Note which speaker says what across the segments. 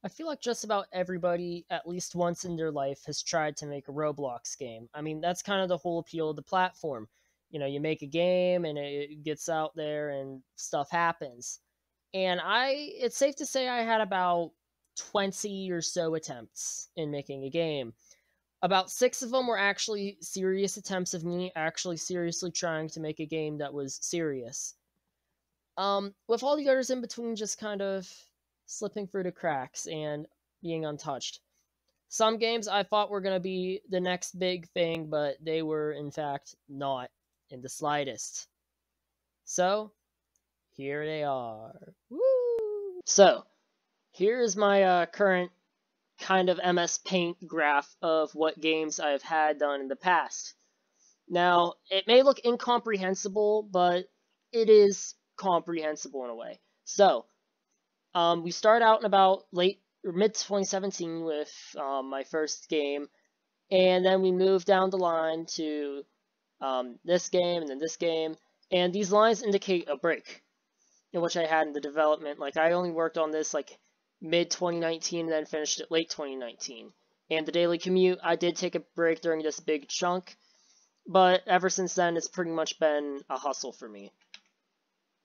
Speaker 1: I feel like just about everybody, at least once in their life, has tried to make a Roblox game. I mean, that's kind of the whole appeal of the platform. You make a game and it gets out there and stuff happens. And it's safe to say I had about 20 or so attempts in making a game. About six of them were actually serious attempts of me actually seriously trying to make a game that was serious. With all the others in between just kind of slipping through the cracks and being untouched. Some games I thought were going to be the next big thing, but they were, in fact, not in the slightest. So, here they are. Woo! So, here is my current kind of MS Paint graph of what games I've had done in the past. Now, it may look incomprehensible, but it is comprehensible in a way. So, we start out in about late or mid 2017 with my first game, and then we move down the line to this game and then this game, and these lines indicate a break in which I had in the development. Like, I only worked on this like mid 2019 and then finished it late 2019. And the Daily Commute, I did take a break during this big chunk, but ever since then, it's pretty much been a hustle for me.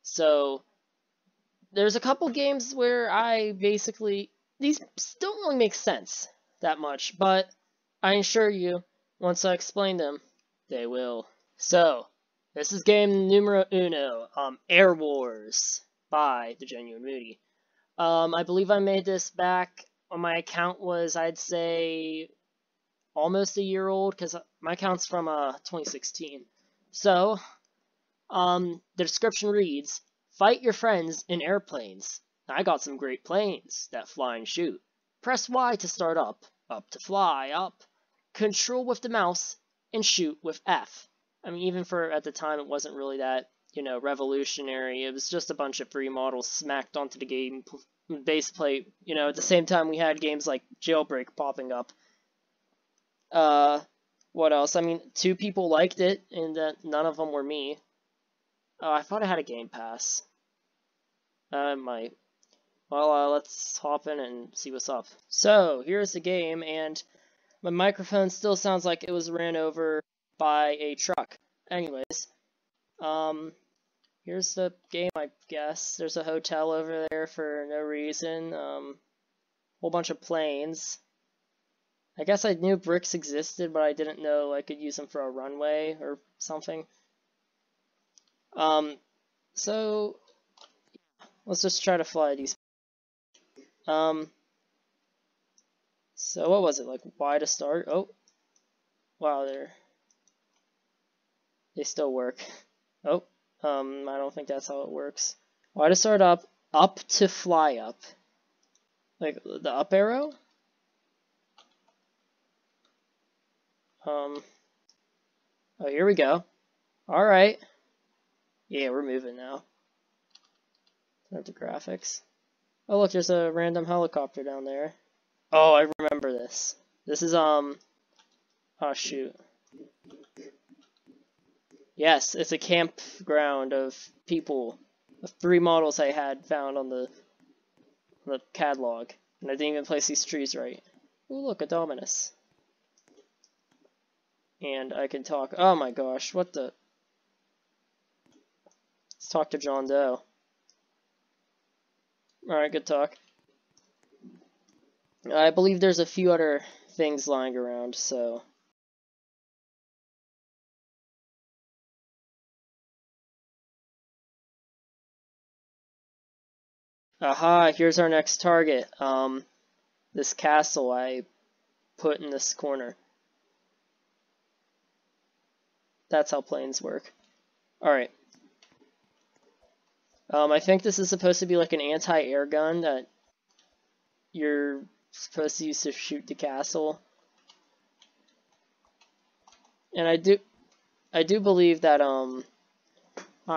Speaker 1: So, there's a couple games where I basically, these don't really make sense that much, but I assure you, once I explain them, they will. So, this is game numero uno, Air Wars by The Genuine Moody. I believe I made this back when my account was, I'd say, almost a year old, because my account's from 2016. So, the description reads, fight your friends in airplanes. I got some great planes that fly and shoot. Press Y to start up to fly, up. Control with the mouse, and shoot with F. I mean, even for at the time, it wasn't really that, revolutionary. It was just a bunch of free models smacked onto the game base plate. At the same time, we had games like Jailbreak popping up. What else? I mean, 2 people liked it, and none of them were me. Oh, I thought I had a Game Pass. I might. Well, let's hop in and see what's up. So, here's the game, and my microphone still sounds like it was ran over by a truck. Anyways, here's the game, I guess. There's a hotel over there for no reason. Whole bunch of planes. I guess I knew bricks existed, but I didn't know I could use them for a runway or something. So let's just try to fly these. So what was it, like Y to start? Oh, wow, they still work. Oh, I don't think that's how it works. Y to start up to fly up. Like the up arrow? Oh, here we go. Alright. Yeah, we're moving now. Turn up the graphics. Oh, look, there's a random helicopter down there. Oh, I remember this. This is, oh, shoot. Yes, it's a campground of people. Of 3 models I had found on the catalog. And I didn't even place these trees right. Ooh, look, a Dominus. And I can talk. Oh my gosh, what the... Let's talk to John Doe. Alright, good talk. I believe there's a few other things lying around, so... Aha, here's our next target. This castle I put in this corner. That's how planes work. Alright. I think this is supposed to be like an anti-air gun that you're supposed to use to shoot the castle. And I do believe that, oh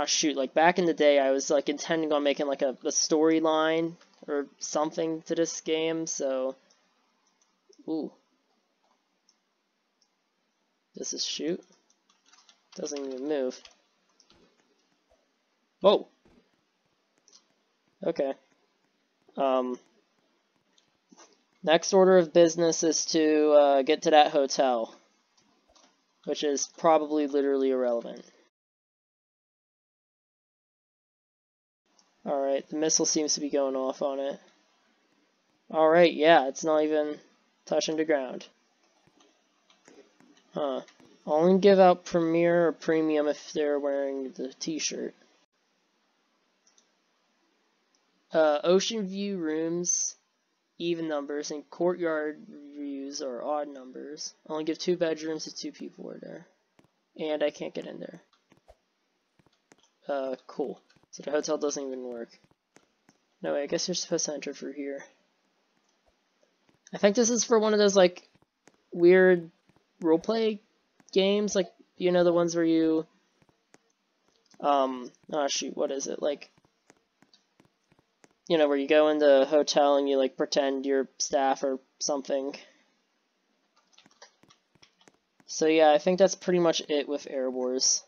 Speaker 1: shoot, like back in the day I was like intending on making like a storyline or something to this game, so... Ooh. Does this shoot? Doesn't even move. Whoa! Okay. Next order of business is to get to that hotel, which is probably literally irrelevant. Alright, the missile seems to be going off on it. Alright, yeah, it's not even touching the ground. Huh. I'll only give out Premier or Premium if they're wearing the t-shirt. Ocean view rooms, even numbers, and courtyard views are odd numbers. I only give 2 bedrooms if 2 people are there. And I can't get in there. Cool. So the hotel doesn't even work. No, I guess you're supposed to enter through here. I think this is for one of those, like, weird roleplay games, like, you know, the ones where you, oh shoot, what is it, like, you know, where you go in the hotel and you, like, pretend you're staff or something. So yeah, I think that's pretty much it with Air Wars.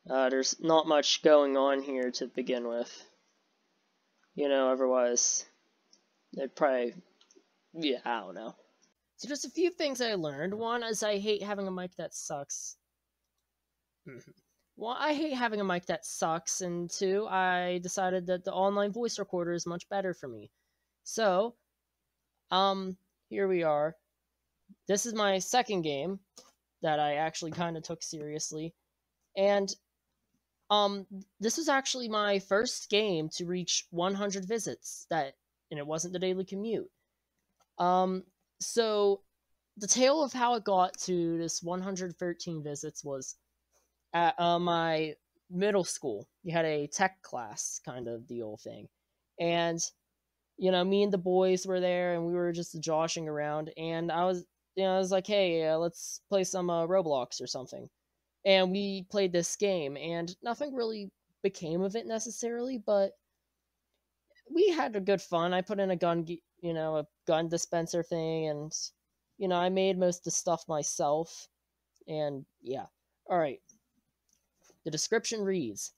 Speaker 1: There's not much going on here to begin with. You know, otherwise, they'd probably, yeah, I don't know. So just a few things I learned. One is I hate having a mic that sucks. Well, I hate having a mic that sucks, and 2, I decided that the online voice recorder is much better for me. So, here we are. This is my second game that I actually kind of took seriously, and, this was actually my first game to reach 100 visits, and it wasn't the Daily Commute. So, the tale of how it got to this 113 visits was at my middle school. You had a tech class kind of deal thing. And, you know, me and the boys were there, and we were just joshing around, and I was like, hey, let's play some Roblox or something. And we played this game, and nothing really became of it necessarily, but we had a good fun. I put in a gun dispenser thing, and, you know, I made most of the stuff myself, and yeah. Alright. The description reads,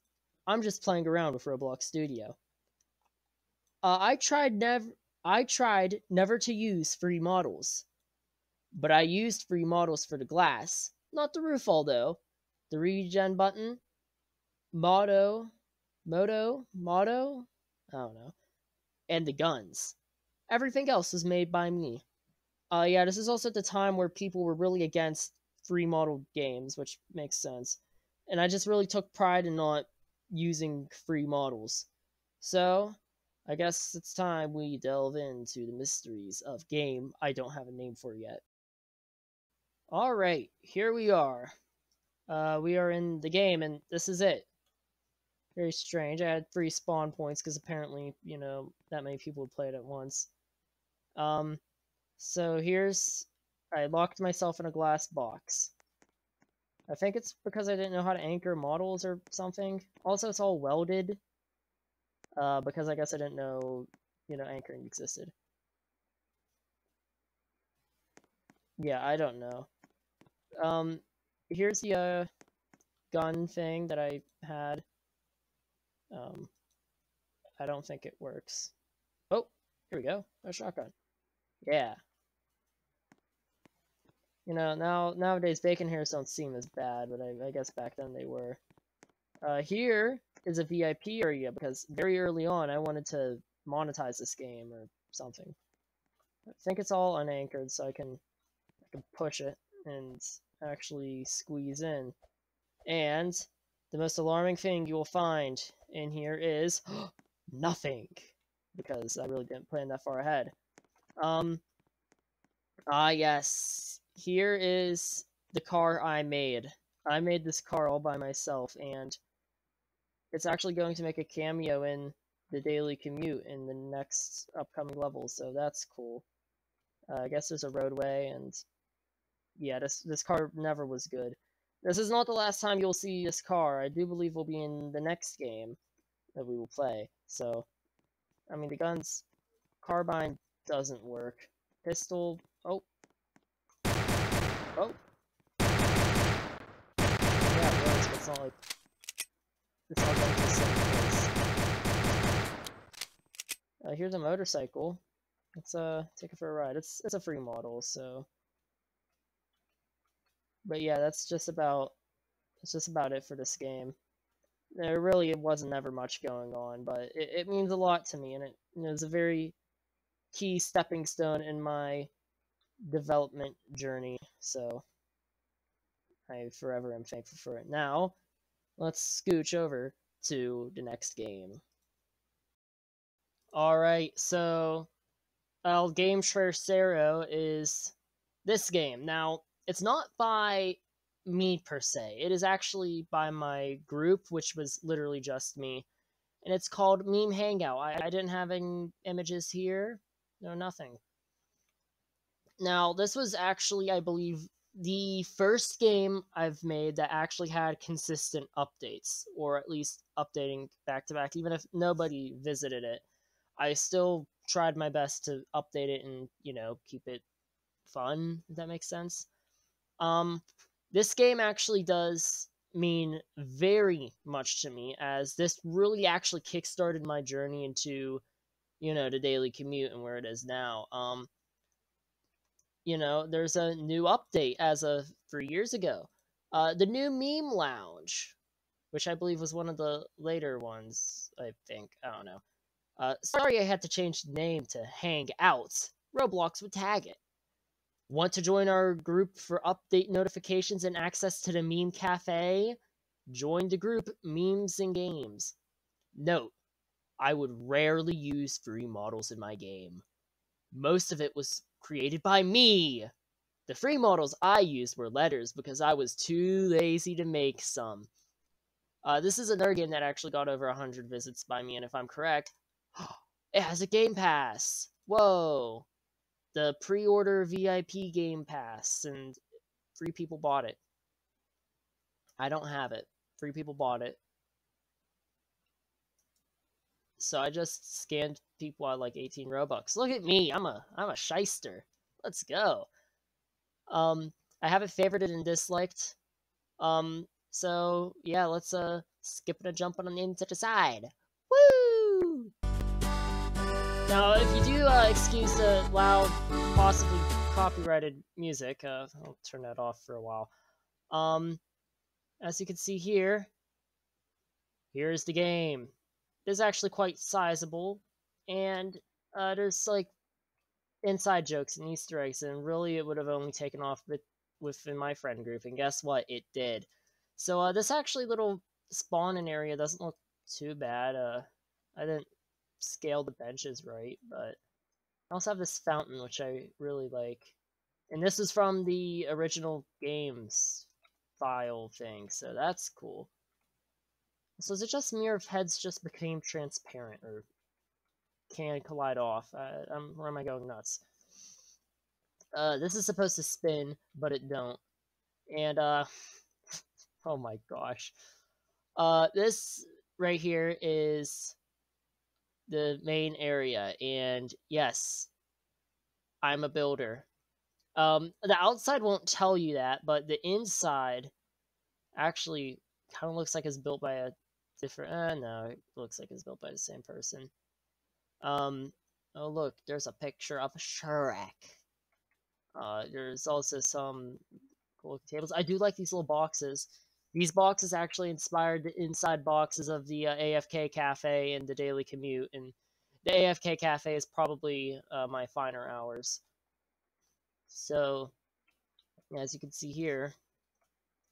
Speaker 1: I'm just playing around with Roblox Studio. I tried never to use free models, but I used free models for the glass, not the roof, although. The regen button, motto, I don't know, and the guns. Everything else was made by me. Yeah, this is also at the time where people were really against free model games, which makes sense. And I just really took pride in not using free models. So, I guess it's time we delve into the mysteries of game I don't have a name for yet. Alright, here we are. We are in the game, and this is it. Very strange. I had 3 spawn points, because apparently, you know, that many people would play it at once. So I locked myself in a glass box. I think it's because I didn't know how to anchor models or something. Also, it's all welded, because I guess I didn't know, you know, anchoring existed. Yeah, I don't know. Here's the, gun thing that I had. I don't think it works. Oh, here we go. A shotgun. Yeah. You know, nowadays bacon hairs don't seem as bad, but I guess back then they were. Here is a VIP area, because very early on I wanted to monetize this game or something. I think it's all unanchored, so I can push it and actually squeeze in. And the most alarming thing you will find in here is nothing, because I really didn't plan that far ahead. Yes. Here is the car I made. I made this car all by myself, and it's actually going to make a cameo in the Daily Commute in the next upcoming level, so that's cool. I guess there's a roadway, and yeah, this car never was good. This is not the last time you'll see this car. I do believe we'll be in the next game that we will play. So, I mean, the gun's carbine doesn't work. Pistol, oh. Oh. Yeah, it works, but it's not like it's all going to the same place. Here's a motorcycle. Let's take it for a ride. It's a free model, so. But yeah, that's just about it for this game. There really wasn't ever much going on, but it means a lot to me, and it is a very key stepping stone in my development journey. So I forever am thankful for it. Now, let's scooch over to the next game. Alright, so El Game Tercero is this game. Now, it's not by me per se. It is actually by my group, which was literally just me. And it's called Meme Hangout. I didn't have any images here. No, nothing. Now, this was actually, I believe, the first game I've made that actually had consistent updates, or at least updating back to back, even if nobody visited it. I still tried my best to update it and, keep it fun, if that makes sense. This game actually does mean very much to me, as this really actually kickstarted my journey into, the Daily Commute and where it is now. There's a new update as of 3 years ago. The new Meme Lounge, which I believe was one of the later ones, I think. I don't know. Sorry I had to change the name to Hangout. Roblox would tag it. Want to join our group for update notifications and access to the Meme Cafe? Join the group Memes and Games. Note, I would rarely use free models in my game. Most of it was created by me. The free models I used were letters because I was too lazy to make some. This is another game that actually got over 100 visits by me, and if I'm correct, it has a Game Pass. Whoa. The pre-order VIP Game Pass, and 3 people bought it. I don't have it. 3 people bought it. So I just scanned people at like 18 Robux. Look at me. I'm a shyster. Let's go. I have it favorited and disliked. So yeah, let's skip and a jump on into the side. Woo! Now, if you do excuse the loud, possibly copyrighted music, I'll turn that off for a while. As you can see here, here's the game. It is actually quite sizable, and there's like inside jokes and Easter eggs, and really it would have only taken off within my friend group, and guess what? It did. So this actually little spawning area doesn't look too bad. I didn't scale the benches right, but I also have this fountain, which I really like. And this is from the original games file thing, so that's cool. So is it just me, or if heads just became transparent, or can collide off? Where am I going nuts? This is supposed to spin, but it don't. And, oh my gosh. This right here is the main area, and yes, I'm a builder. The outside won't tell you that, but the inside actually kind of looks like it's built by a different. No, it looks like it's built by the same person. Oh look, there's a picture of Shrek. There's also some cool tables. I do like these little boxes. These boxes actually inspired the inside boxes of the AFK Cafe and the Daily Commute, and the AFK Cafe is probably my finer hours. So, as you can see here,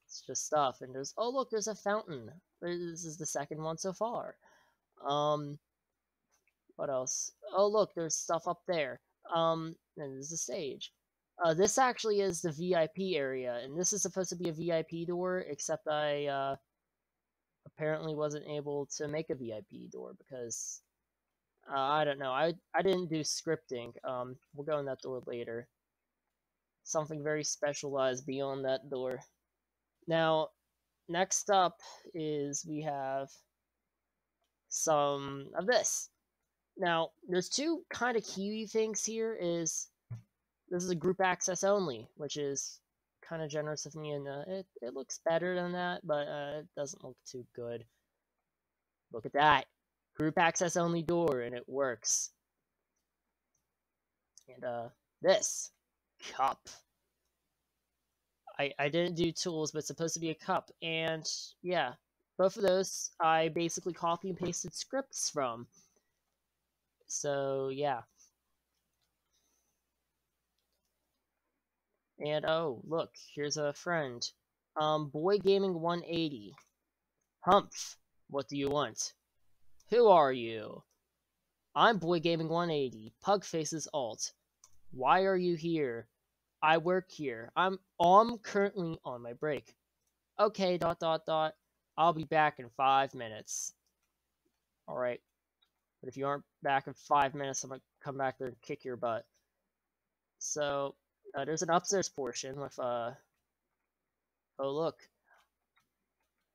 Speaker 1: it's just stuff, and there's, oh look, there's a fountain. This is the second one so far. What else? Oh look, there's stuff up there. And there's the stage. This actually is the VIP area, and this is supposed to be a VIP door, except I apparently wasn't able to make a VIP door because I don't know. I didn't do scripting. We'll go in that door later. Something very special lies beyond that door. Now, next up is we have some of this. Now, there's 2 kind of key things here. This is a group access only, which is kind of generous of me, and it looks better than that, but it doesn't look too good. Look at that. Group access only door, and it works. And this cup. I didn't do tools, but it's supposed to be a cup. And yeah, both of those I basically copy and pasted scripts from. So yeah. And oh, look, here's a friend. Boy Gaming 180. Humph, what do you want? Who are you? I'm Boy Gaming 180. Pug faces alt. Why are you here? I work here. I'm currently on my break. Okay, dot dot dot. I'll be back in 5 minutes. Alright. But if you aren't back in 5 minutes, I'm gonna come back there and kick your butt. So, there's an upstairs portion with, oh look.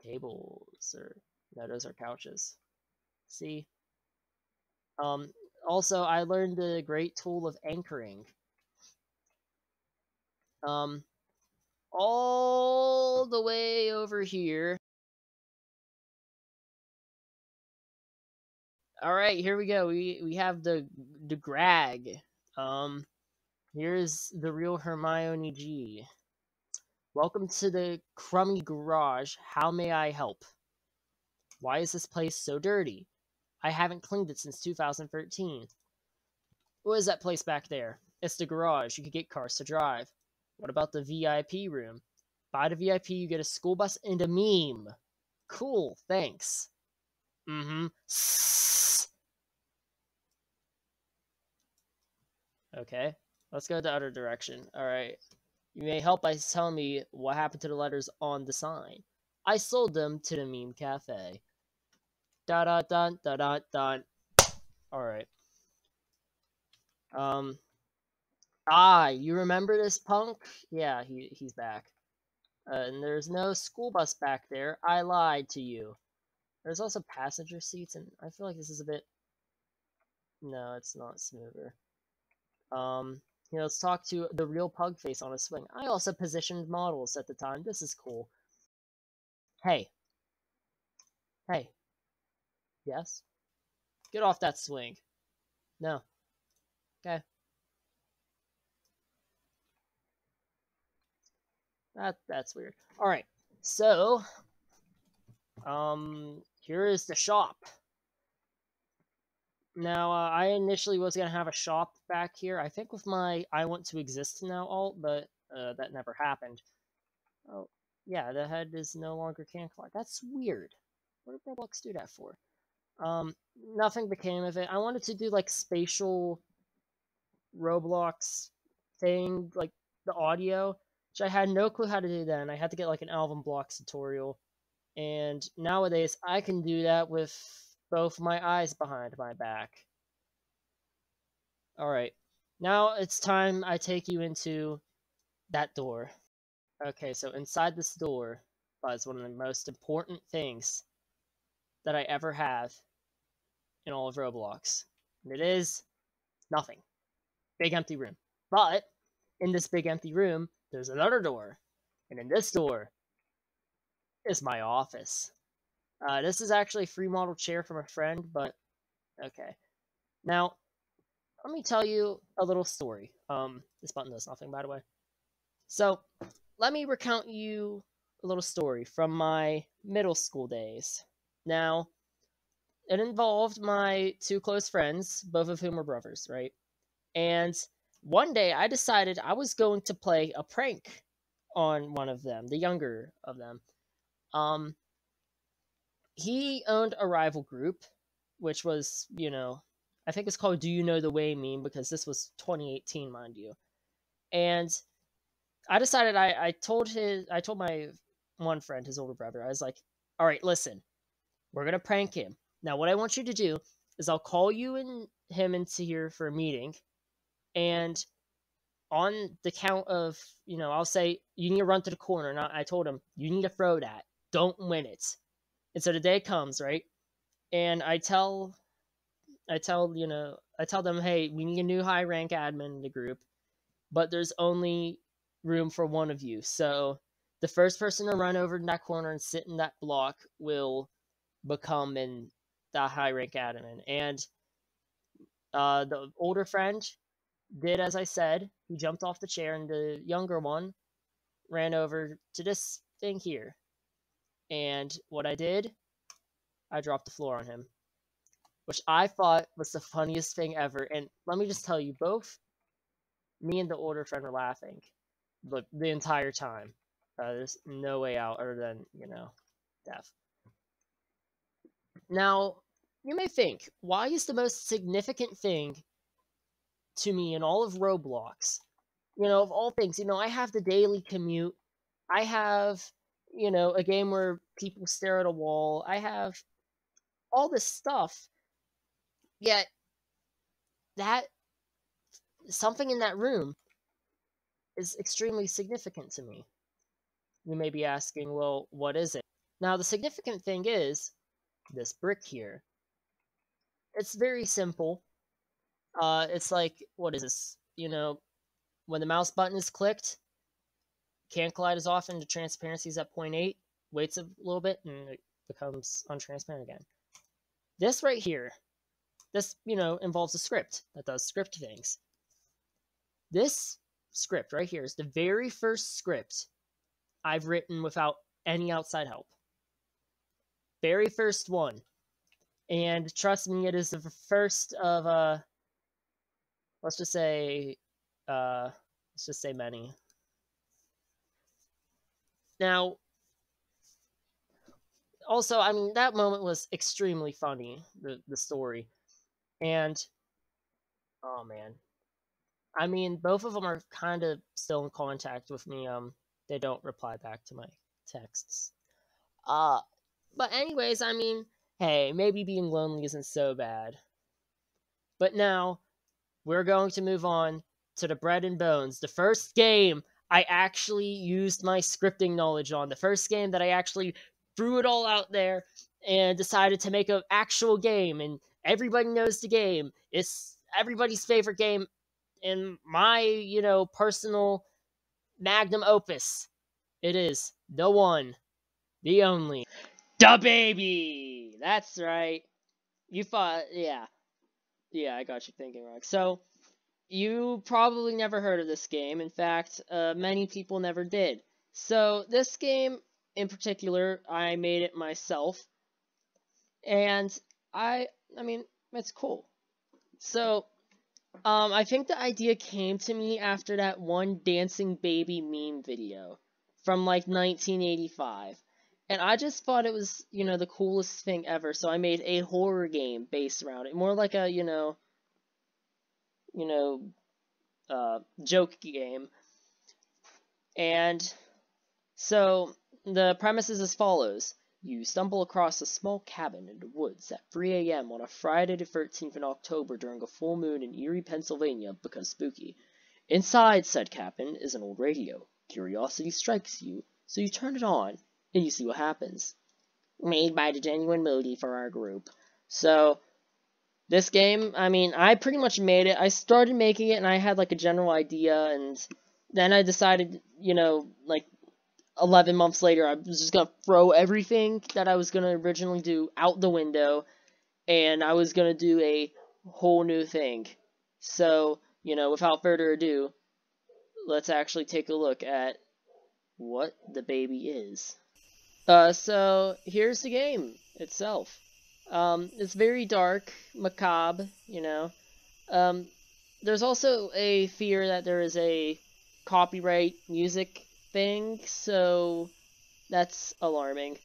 Speaker 1: Tables, or, no, those are couches. See? Also, I learned the great tool of anchoring. All the way over here. All right, here we go. We have the Grag. Here's the real Hermione G. Welcome to the crummy garage. How may I help? Why is this place so dirty? I haven't cleaned it since 2013. What is that place back there? It's the garage. You could get cars to drive. What about the VIP room? Buy the VIP, you get a school bus and a meme. Cool, thanks. Mm-hmm. Okay, let's go the other direction. Alright. You may help by telling me what happened to the letters on the sign. I sold them to the meme cafe. Da da dun da da dun. Alright. You remember this punk? Yeah, he's back. And there's no school bus back there. I lied to you. There's also passenger seats, and I feel like this is a bit... No, it's not smoother. Let's talk to the real pug face on a swing. I also positioned models at the time. This is cool. Hey. Hey. Yes? Get off that swing. No. Okay. That's weird. Alright. So, here is the shop. Now, I initially was going to have a shop back here. I think with my I want to exist now alt, but that never happened. Oh, yeah, the head is no longer can collect. That's weird. What did Roblox do that for? Nothing became of it. I wanted to do, like, spatial Roblox thing, like, the audio, which I had no clue how to do then. I had to get, like, an Alvin Blocks tutorial. And nowadays, I can do that with both my eyes behind my back. Alright, now it's time I take you into that door. Okay, so inside this door lies one of the most important things that I ever have in all of Roblox. And it is nothing. Big empty room. But in this big empty room, there's another door. And in this door is my office. This is actually a free model chair from a friend, but okay. Now, let me tell you a little story. This button does nothing, by the way. So, let me recount you a little story from my middle school days. Now, it involved my two close friends, both of whom were brothers, right? And one day I decided I was going to play a prank on one of them, the younger of them. He owned a rival group, which was, I think it's called Do You Know the Way meme, because this was 2018, mind you. And I decided I told my one friend, his older brother, I was like, all right, listen, we're going to prank him. Now, what I want you to do is I'll call you and him into here for a meeting, and on the count of, I'll say, you need to run to the corner. And I told him, you need to throw that. Don't win it. And so the day comes, right? And I tell them, hey, we need a new high rank admin in the group, but there's only room for one of you. So the first person to run over in that corner and sit in that block will become the high rank admin. And the older friend did as I said. He jumped off the chair, and the younger one ran over to this thing here. And what I did, I dropped the floor on him, which I thought was the funniest thing ever. And let me just tell you, both me and the older friend were laughing the entire time. There's no way out other than, death. Now, you may think, why is the most significant thing to me in all of Roblox, of all things, I have the Daily Commute, I have, a game where people stare at a wall, I have all this stuff, yet that something in that room is extremely significant to me. You may be asking, well, what is it? Now, the significant thing is this brick here. It's very simple. It's like, what is this? When the mouse button is clicked, can't collide as often, the transparency is at 0.8, waits a little bit, and it becomes untransparent again. This right here, this, involves a script that does script things. This script right here is the very first script I've written without any outside help. Very first one. And trust me, it is the first of, let's just say many. Now, also, I mean, that moment was extremely funny, the story. And, oh man. I mean, both of them are kind of still in contact with me. They don't reply back to my texts. But anyways, I mean, hey, maybe being lonely isn't so bad. But now, we're going to move on to the bread and bones. The first game I actually used my scripting knowledge on. The first game that I actually threw it all out there and decided to make an actual game. And everybody knows the game. It's everybody's favorite game in my, personal magnum opus. It is the one, the only, the baby. That's right. You thought, yeah. Yeah, I got you thinking, Rock. So, you probably never heard of this game. In fact, many people never did. So, this game in particular, I made it myself. And I mean, it's cool. So, I think the idea came to me after that one dancing baby meme video from like 1985. And I just thought it was, the coolest thing ever. So I made a horror game based around it. More like a, joke game. And so the premise is as follows. You stumble across a small cabin in the woods at 3 a.m. on a Friday the 13th in October during a full moon in Erie, Pennsylvania, because spooky. Inside said cabin is an old radio. Curiosity strikes you, so you turn it on, and you see what happens. Made by the Genuine Moody for our group. So, this game, I mean, I pretty much made it. I started making it, and I had, like, a general idea, and then I decided, like, 11 months later, I was just going to throw everything that I was going to originally do out the window, and I was going to do a whole new thing. So, without further ado, let's actually take a look at what the baby is. So, here's the game itself. It's very dark, macabre, There's also a fear that there is a copyright music thing, so that's alarming.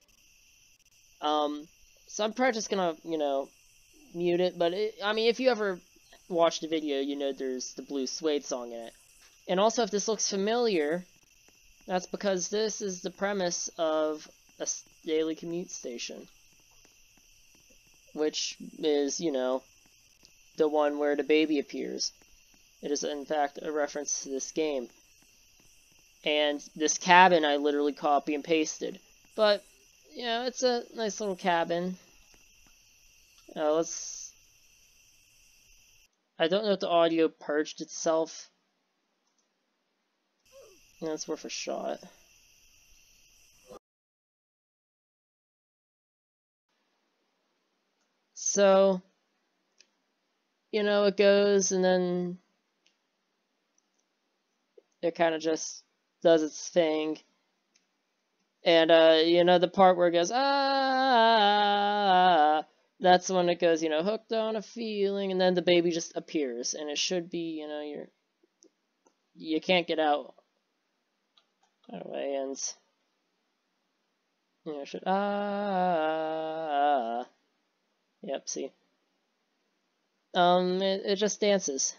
Speaker 1: So I'm probably just gonna, mute it, but I mean, if you ever watch the video, there's the Blue Suede song in it. And also, if this looks familiar, that's because this is the premise of a Daily Commute station. Which is, the one where the baby appears. It is, in fact, a reference to this game. And this cabin I literally copy and pasted. But, it's a nice little cabin. Let's... I don't know if the audio purged itself. It's worth a shot. So, it goes, and then it kind of just does its thing. And, you know, the part where it goes, ah, that's when it goes, you know, hooked on a feeling, and then the baby just appears, and it should be, you know, you can't get out that way, and, you know, it should, yep, see. It just dances.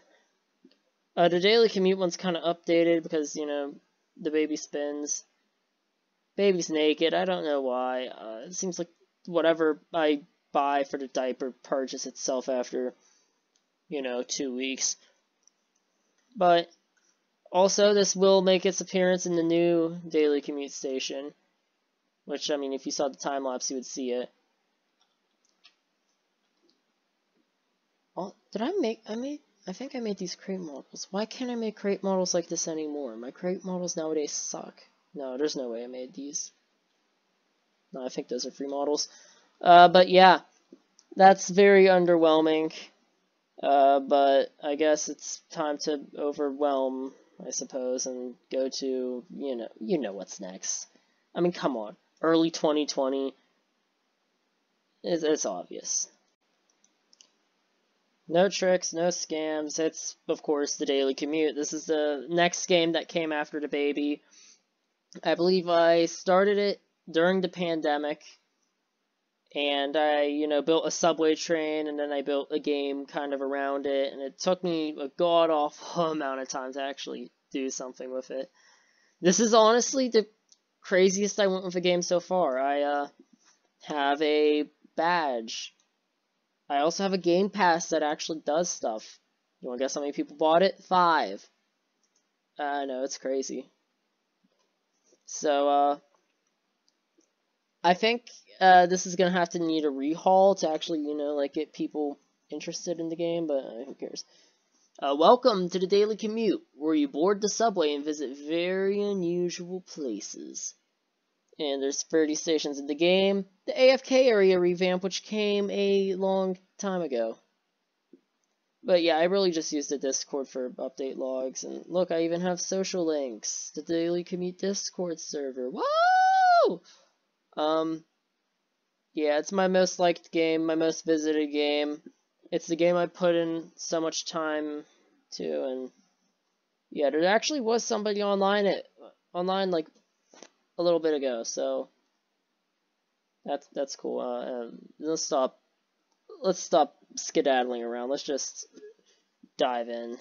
Speaker 1: The Daily Commute one's kind of updated because, you know, the baby spins. Baby's naked. I don't know why. It seems like whatever I buy for the diaper purchase itself after, you know, 2 weeks. But also, this will make its appearance in the new Daily Commute station. Which, I mean, if you saw the time lapse, you would see it. Oh, did I think I made these crate models. Why can't I make crate models like this anymore? My crate models nowadays suck. No, there's no way I made these. No, I think those are free models. But yeah, that's very underwhelming. But I guess it's time to overwhelm, I suppose, and go to, you know what's next. I mean, come on. Early 2020. It's obvious. No tricks, no scams. It's, of course, the Daily Commute. This is the next game that came after the baby. I believe I started it during the pandemic, and I, you know, built a subway train, and then I built a game kind of around it, and it took me a god-awful amount of time to actually do something with it. This is honestly the craziest I went with a game so far. I have a badge. I also have a game pass that actually does stuff. You wanna guess how many people bought it? 5. I know, it's crazy. So, I think this is gonna have to need a rehaul to actually, you know, like get people interested in the game, but who cares? Welcome to the Daily Commute, where you board the subway and visit very unusual places. And there's 30 stations in the game. The AFK area revamp, which came a long time ago. But yeah, I really just used the Discord for update logs. And look, I even have social links. The Daily Commute Discord server. Whoa! Yeah, it's my most liked game, my most visited game. It's the game I put in so much time to, and yeah, there actually was somebody online like a little bit ago, so that's cool. Let's stop skedaddling around. Let's just dive in.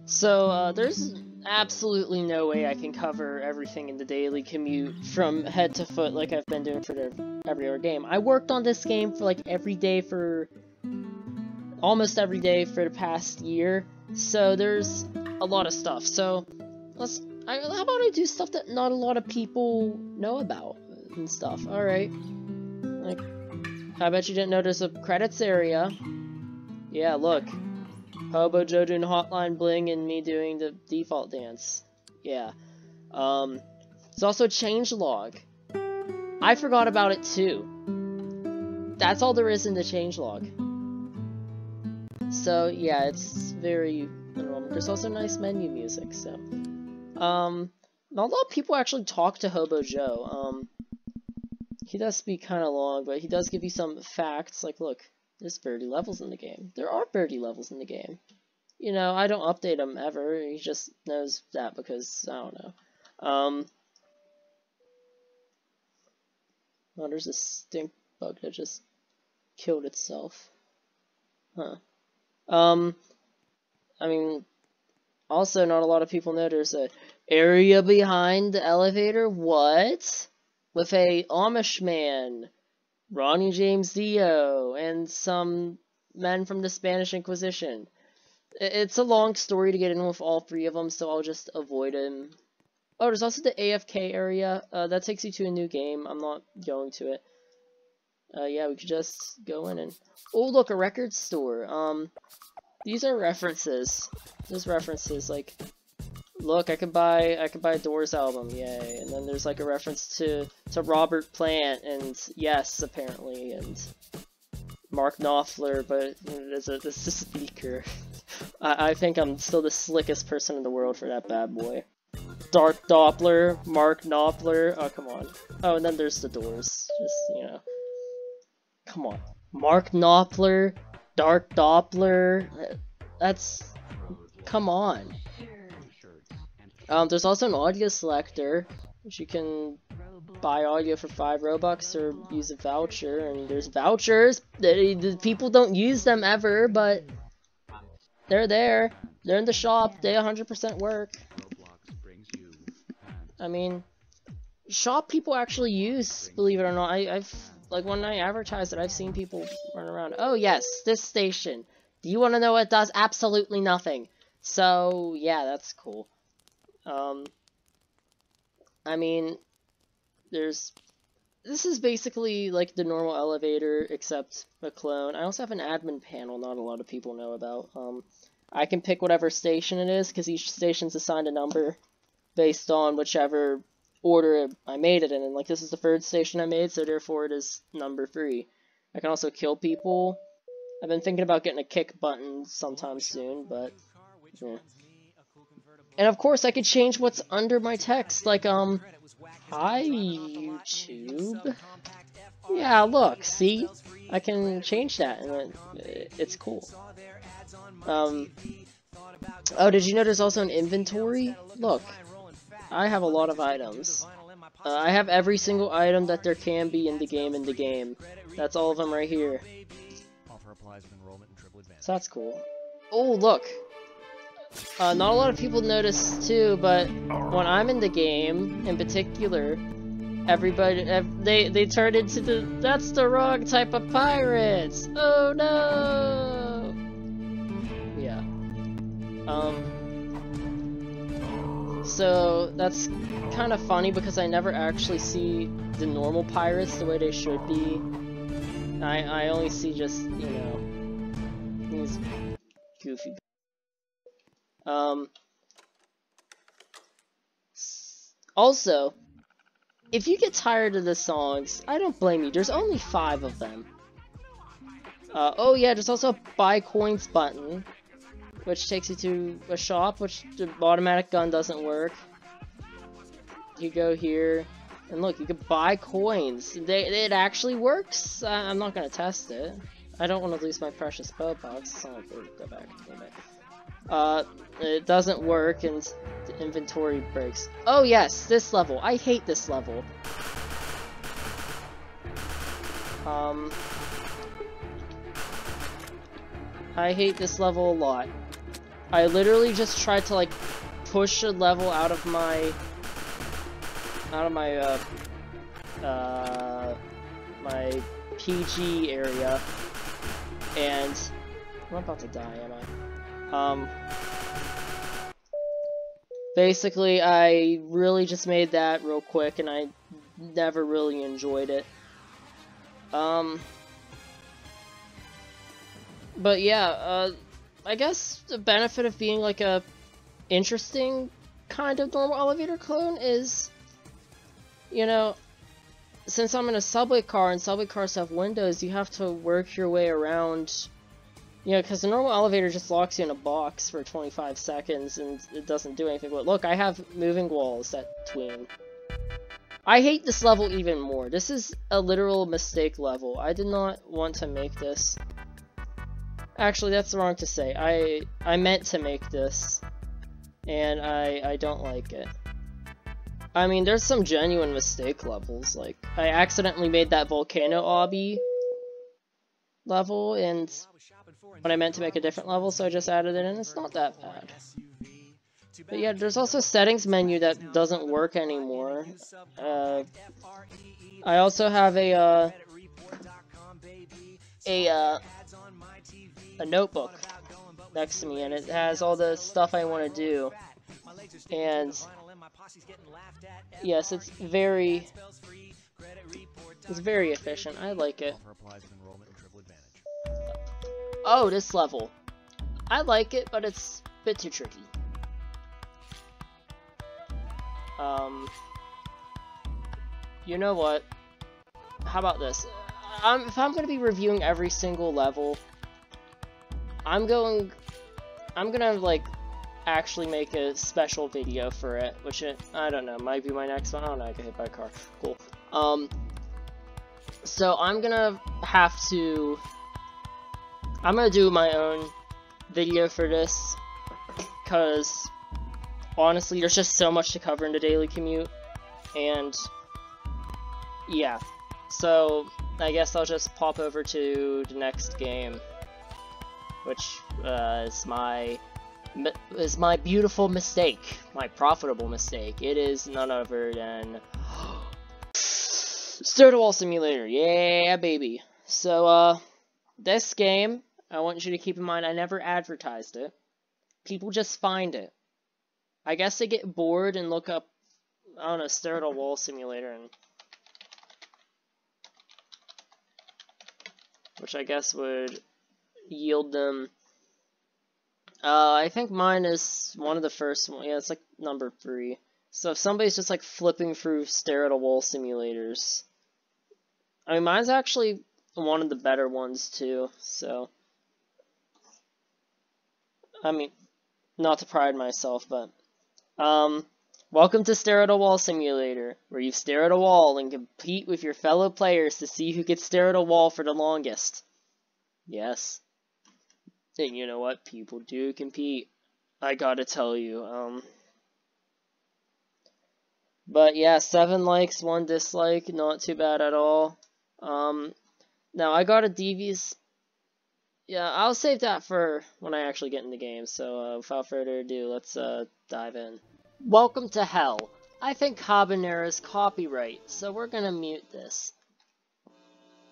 Speaker 1: So there's absolutely no way I can cover everything in the Daily Commute from head to foot like I've been doing for every other game. I worked on this game for like almost every day for the past year, so there's a lot of stuff. So how about I do stuff that not a lot of people know about and stuff? Alright. Like, I bet you didn't notice a credits area. Yeah, look. Hobo Joe doing Hotline Bling and me doing the default dance. Yeah. There's also a changelog. I forgot about it too. That's all there is in the changelog. So, yeah, it's very underwhelming. There's also nice menu music, so. Not a lot of people actually talk to Hobo Joe. He does speak kind of long, but he does give you some facts, like, look, there's birdie levels in the game. There are birdie levels in the game. You know, I don't update him ever, he just knows that because, I don't know. Oh, there's a stink bug that just killed itself. Huh. I mean, also, not a lot of people know there's a area behind the elevator. What? With a Amish man, Ronnie James Dio, and some men from the Spanish Inquisition. It's a long story to get in with all 3 of them, so I'll just avoid him. Oh, there's also the AFK area. That takes you to a new game. I'm not going to it. Yeah, we could just go in and... Oh, look, a record store. These are references. There's references, like... Look, I could buy a Doors album, yay. And then there's like a reference to Robert Plant and Yes, apparently, and Mark Knopfler, but this is a speaker. I think I'm still the slickest person in the world for that bad boy. Dark Doppler, Mark Knopfler. Oh, come on. Oh, and then there's the doors. Just, you know. Come on. Mark Knopfler, Dark Doppler. That's... Come on. There's also an audio selector, which you can buy audio for 5 Robux or use a voucher, and there's vouchers. The people don't use them ever, but they're there. They're in the shop. They 100% work. I mean, shop people actually use, believe it or not. I've like when I advertise it, I've seen people run around. Oh yes, this station. Do you want to know what it does? Absolutely nothing. So yeah, that's cool. I mean, this is basically like the normal elevator except a clone. I also have an admin panel not a lot of people know about. I can pick whatever station it is because each station's assigned a number based on whichever order I made it in. And like this is the 3rd station I made, so therefore it is number 3. I can also kill people. I've been thinking about getting a kick button sometime soon, but yeah. And of course I could change what's under my text, like hi YouTube. Yeah, look, see? I can change that and it's cool. Oh, did you know there's also an inventory? Look, I have a lot of items. I have every single item that there can be in the game. That's all of them right here. So that's cool. Oh, look. Not a lot of people notice too, but when I'm in the game, in particular, everybody, they turn into that's the wrong type of pirates! Oh no! Yeah. So that's kind of funny because I never actually see the normal pirates the way they should be. I only see just, you know, these goofy. Also, if you get tired of the songs, I don't blame you. There's only 5 of them. Oh yeah, there's also a buy coins button, which takes you to a shop, which the automatic gun doesn't work. You go here, and look, you can buy coins. It actually works. I'm not gonna test it. I don't want to lose my precious Bobux. So go back. It doesn't work, and the inventory breaks. Oh yes, this level. I hate this level. I hate this level a lot. I literally just tried to like push a level out of my my PG area, and I'm about to die, am I? Basically, I really just made that real quick, and I never really enjoyed it. But yeah, I guess the benefit of being like a interesting kind of normal elevator clone is, you know, since I'm in a subway car and subway cars have windows, you have to work your way around, you know, because the normal elevator just locks you in a box for 25 seconds and it doesn't do anything. But look, I have moving walls that tween. I hate this level even more. This is a literal mistake level. I did not want to make this. Actually, that's wrong to say. I meant to make this, and I don't like it. I mean, there's some genuine mistake levels. Like, I accidentally made that volcano obby level, and when I meant to make a different level, so I just added it in. It's not that bad. But yeah, there's also a settings menu that doesn't work anymore. I also have a notebook next to me, and it has all the stuff I want to do. And yes, it's very efficient. I like it. Oh, this level. I like it, but it's a bit too tricky. You know what? How about this? If I'm going to be reviewing every single level, I'm going I'm gonna, like, actually make a special video for it, which I don't know, might be my next one. I don't know, I got hit by a car. Cool. So I'm gonna do my own video for this, because honestly, there's just so much to cover in the Daily Commute, and yeah. So I guess I'll just pop over to the next game, which is my beautiful mistake, my profitable mistake. It is none other than Stair-to-Wall Simulator. Yeah, baby. So this game, I want you to keep in mind, I never advertised it. People just find it. I guess they get bored and look up, I don't know, Stair-to-Wall Simulator, and which I guess would yield them. I think mine is one of the first one. Yeah, it's like number 3. So if somebody's just like flipping through Stair-to-Wall Simulators, I mean, mine's actually one of the better ones too. So, I mean, not to pride myself, but welcome to Stair-to-Wall Simulator, where you stare at a wall and compete with your fellow players to see who can stare at a wall for the longest. Yes. And you know what? People do compete. I gotta tell you. But yeah, 7 likes, 1 dislike, not too bad at all. Now I got a devious. Yeah, I'll save that for when I actually get in the game. So without further ado, let's dive in. Welcome to hell. I think habanero is copyright, so we're gonna mute this.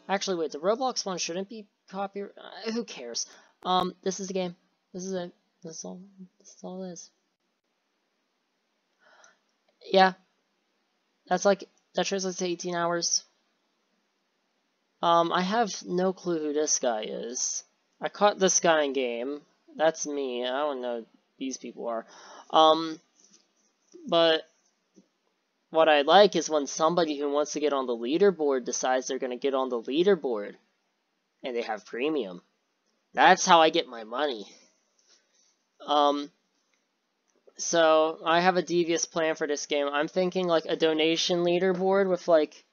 Speaker 1: Actually, wait, the Roblox one shouldn't be copyright. Who cares? This is the game. This is it. This is all it is. Yeah. That translates to 18 hours. I have no clue who this guy is. I caught this guy in game. That's me. I don't know who these people are. But what I like is when somebody who wants to get on the leaderboard decides they're gonna get on the leaderboard. And they have premium. That's how I get my money. So I have a devious plan for this game. I'm thinking like a donation leaderboard with like,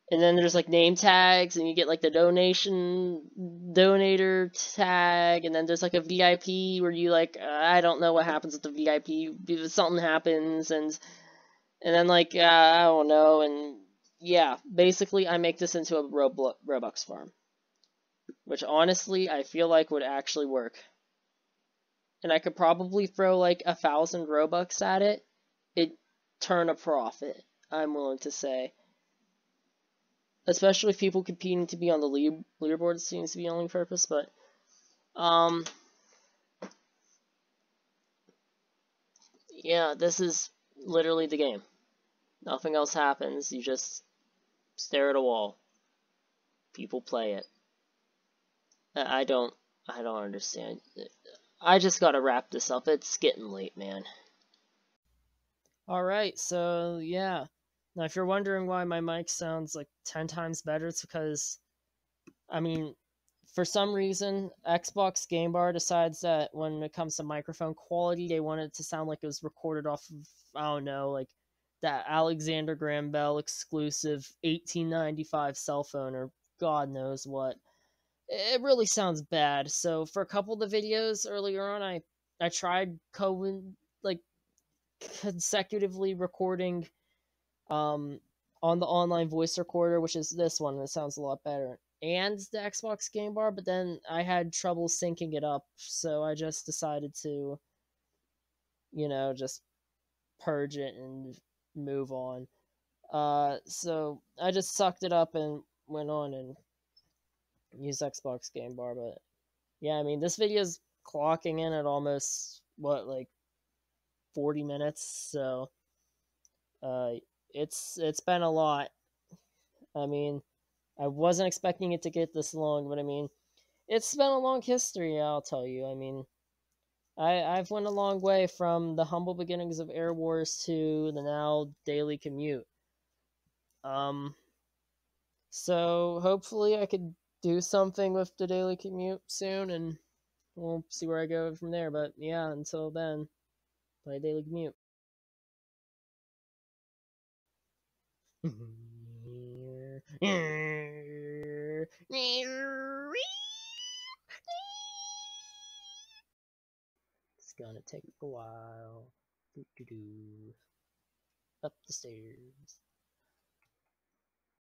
Speaker 1: and then there's like name tags, and you get like the donator tag, and then there's like a VIP where you like, I don't know what happens with the VIP, if something happens, and then like, I don't know, and yeah, basically I make this into a Robux farm. Which honestly, I feel like would actually work. And I could probably throw like 1,000 Robux at it. It'd turn a profit, I'm willing to say. Especially if people competing to be on the leaderboard seems to be the only purpose, but yeah, this is literally the game. Nothing else happens, you just stare at a wall. People play it. I don't understand. I just gotta wrap this up. It's getting late, man. Alright, so yeah. Now, if you're wondering why my mic sounds like 10 times better, it's because, I mean, for some reason, Xbox Game Bar decides that when it comes to microphone quality, they want it to sound like it was recorded off of, I don't know, like that Alexander Graham Bell exclusive 1895 cell phone, or God knows what. It really sounds bad. So for a couple of the videos earlier on, I tried consecutively recording on the online voice recorder, which is this one, and it sounds a lot better, and the Xbox Game Bar, but then I had trouble syncing it up, so I just decided to, you know, just purge it and move on. So I just sucked it up and went on and used Xbox Game Bar, but yeah, I mean, this video is clocking in at almost, what, like 40 minutes, so it's been a lot. I mean, I wasn't expecting it to get this long, but I mean, it's been a long history, I'll tell you. I mean, I've went a long way from the humble beginnings of Air Wars to the now Daily Commute. So hopefully I could do something with the Daily Commute soon, and we'll see where I go from there. But yeah, until then, play Daily Commute. It's gonna take a while. Up the stairs.